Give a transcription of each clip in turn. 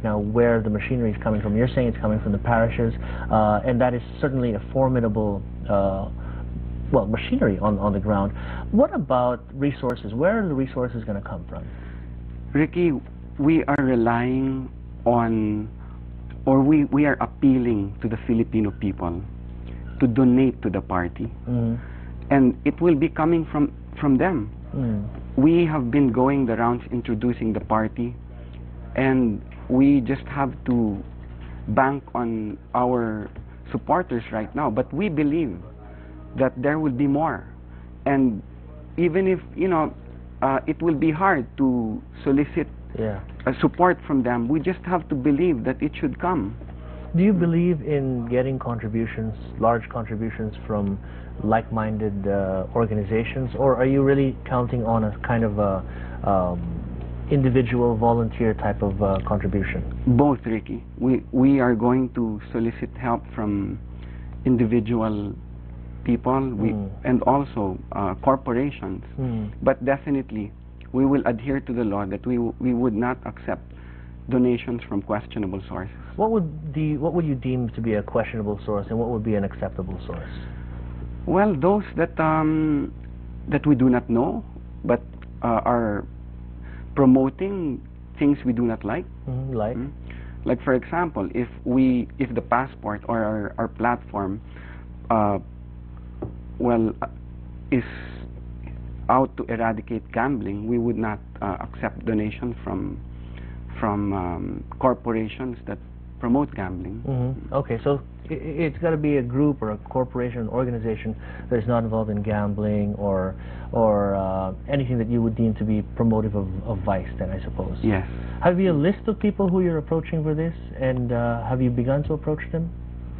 Now, where the machinery is coming from, you're saying it's coming from the parishes, and that is certainly a formidable, well, machinery on the ground. What about resources? Where are the resources going to come from? Ricky, we are relying on, or we are appealing to the Filipino people to donate to the party. And it will be coming from them. We have been going the rounds introducing the party, and we just have to bank on our supporters right now. But we believe that there will be more. And even if, you know, it will be hard to solicit support from them, we just have to believe that it should come. Do you believe in getting contributions, large contributions from like-minded organizations, or are you really counting on a kind of a individual volunteer type of contribution? Both, Ricky. We are going to solicit help from individual people and also corporations. But definitely we will adhere to the law that we would not accept donations from questionable sources. What would you deem to be a questionable source, and what would be an acceptable source? Well, those that that we do not know, but are promoting things we do not like. Like, for example, if the passport or our platform is out to eradicate gambling, we would not accept donations from corporations that promote gambling. Okay, so it's got to be a group or a corporation, an organization that is not involved in gambling or anything that you would deem to be promotive of vice, then, I suppose. Yes. Have you a list of people who you're approaching for this, and have you begun to approach them?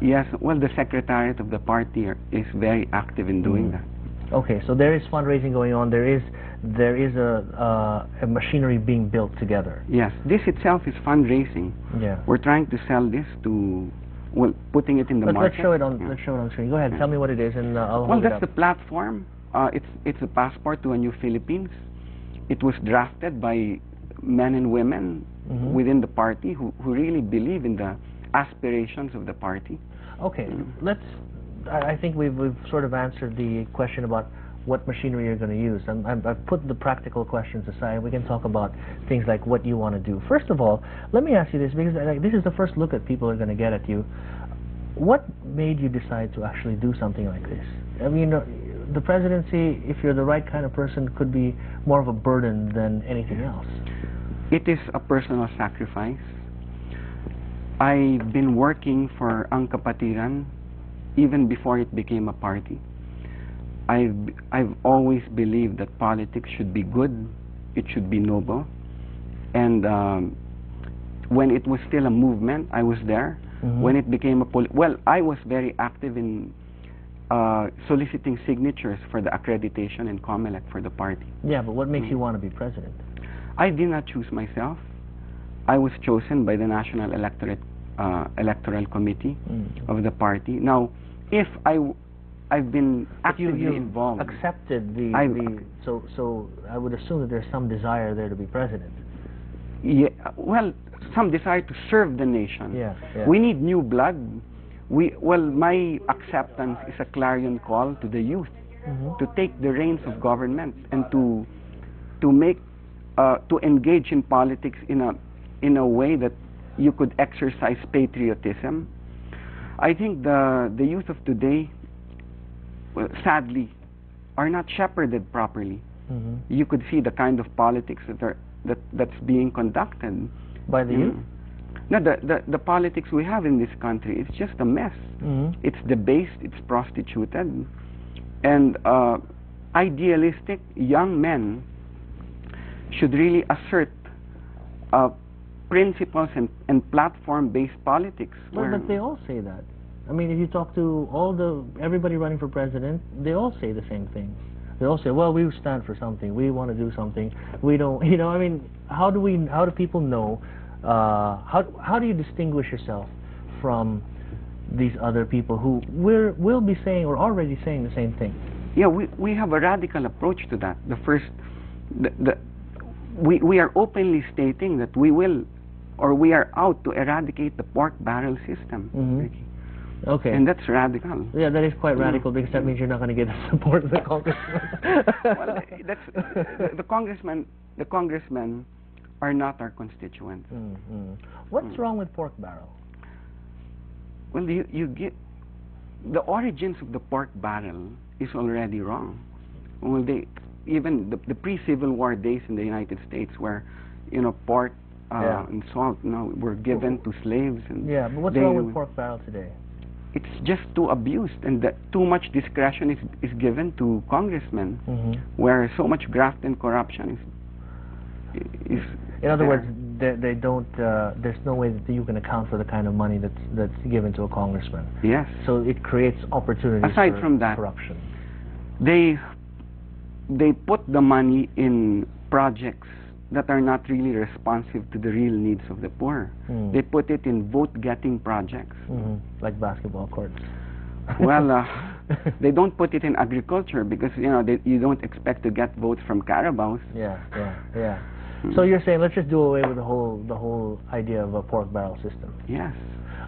Yes, well, the Secretariat of the party is very active in doing that. Okay, so there is fundraising going on. There is a machinery being built together. Yes, this itself is fundraising. Yeah. We're trying to sell this to, well, putting it in the market. Let's show it on. Let's show it on screen. Go ahead. Tell me what it is, and I'll hold it up. Well, that's the platform. It's a passport to a new Philippines. It was drafted by men and women within the party who really believe in the aspirations of the party. Okay, I think we've sort of answered the question about what machinery you're going to use. I've put the practical questions aside. We can talk about things like what you want to do. First of all, let me ask you this, because this is the first look at people are going to get at you. What made you decide to actually do something like this? I mean, the presidency, if you're the right kind of person, could be more of a burden than anything else. It is a personal sacrifice. I've been working for Ang Kapatiran even before it became a party. I've always believed that politics should be good, it should be noble, and when it was still a movement, I was there. When it became I was very active in soliciting signatures for the accreditation and COMELEC for the party. Yeah, but what makes you want to be president? I did not choose myself. I was chosen by the National Electoral Committee of the party. Now, if I've been actively involved. Accepted so I would assume that there's some desire there to be president. Yeah, well, some desire to serve the nation. Yeah. We need new blood. My acceptance is a clarion call to the youth to take the reins of government and to engage in politics in a way that you could exercise patriotism. I think the youth of today, sadly, are not shepherded properly. You could see the kind of politics that's being conducted by the youth. No, the politics we have in this country, it's just a mess. It's debased, it's prostituted, and idealistic young men should really assert principles and platform-based politics. Well, but they all say that. I mean, if you talk to everybody running for president, they all say the same thing. They all say, well, we stand for something. We want to do something. We don't, I mean, how do people know, how do you distinguish yourself from these other people who will be saying or already saying the same thing? Yeah, we have a radical approach to that. We are openly stating that we will or we are out to eradicate the pork barrel system. Ricky. Okay. And that's radical. Yeah, that is quite radical, because that means you're not going to get the support of the congressman. Well, that's the congressmen. The congressmen are not our constituents. What's wrong with pork barrel? Well, you get the origins of the pork barrel is already wrong. Well, even the pre-Civil War days in the United States, where pork and salt were given to slaves. And yeah, but what's wrong with pork barrel today? It's just too abused, and that too much discretion is given to congressmen, where so much graft and corruption is in other words, they don't. There's no way that you can account for the kind of money that's given to a congressman. Yes. So it creates opportunities Aside for from that, corruption. They put the money in projects that are not really responsive to the real needs of the poor. They put it in vote-getting projects. Like basketball courts. Well, they don't put it in agriculture because you don't expect to get votes from carabaos. Yeah. So you're saying let's just do away with the whole idea of a pork barrel system. Yes.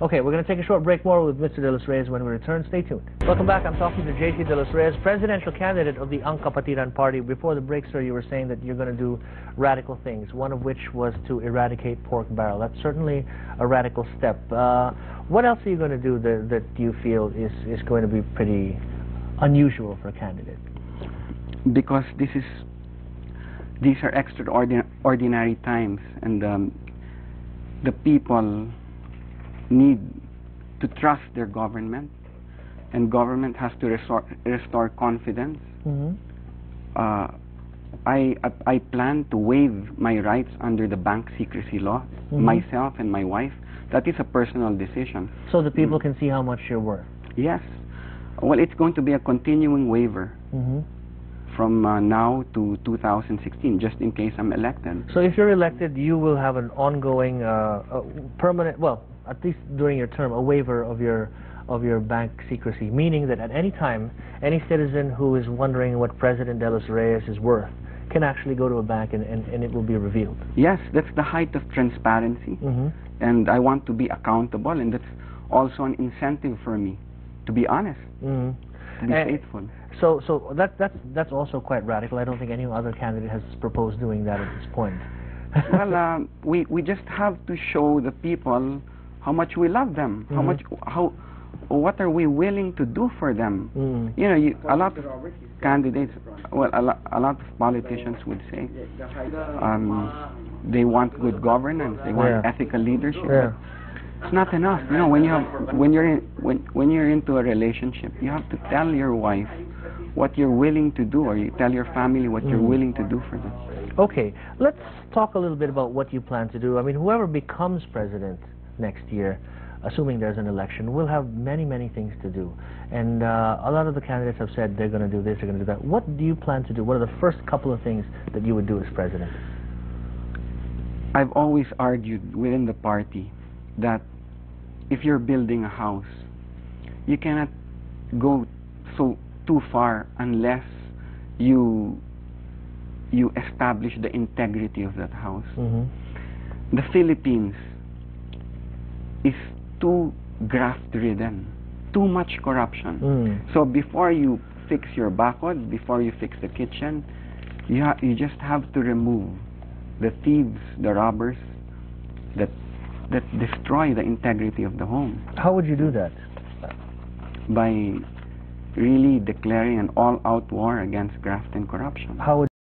Okay, we're going to take a short break. More with Mr. De Los Reyes when we return. Stay tuned. Welcome back. I'm talking to J.C. De Los Reyes, presidential candidate of the Ang Kapatiran Party. Before the break, sir, you were saying that you're going to do radical things, one of which was to eradicate pork barrel. That's certainly a radical step. What else are you going to do that you feel is going to be pretty unusual for a candidate? Because these are extraordinary times, and the people need to trust their government, and government has to restore confidence. I plan to waive my rights under the bank secrecy law, myself and my wife. That is a personal decision. So the people can see how much you're worth? Yes. Well, it's going to be a continuing waiver from now to 2016, just in case I'm elected. So if you're elected, you will have an ongoing, permanent, well, at least during your term, a waiver of your bank secrecy, meaning that at any time, any citizen who is wondering what President De Los Reyes is worth can actually go to a bank and it will be revealed. Yes, that's the height of transparency, and I want to be accountable, and that's also an incentive for me to be honest, to be faithful. So that's also quite radical. I don't think any other candidate has proposed doing that at this point. Well, we just have to show the people how much we love them, what are we willing to do for them. A lot of candidates, well, a lot of politicians would say they want good governance, they want ethical leadership. But it's not enough. When you're into a relationship, you have to tell your wife what you're willing to do, or you tell your family what you're willing to do for them. Okay, let's talk a little bit about what you plan to do. I mean, whoever becomes president next year, assuming there's an election, will have many, many things to do. And a lot of the candidates have said they're going to do this, they're going to do that. What do you plan to do? What are the first couple of things that you would do as president? I've always argued within the party that if you're building a house, you cannot go too far unless you establish the integrity of that house. The Philippines is too graft-ridden, too much corruption. So before you fix your bakod, before you fix the kitchen, you just have to remove the thieves, the robbers that destroy the integrity of the home. How would you do that? By really declaring an all-out war against graft and corruption. How would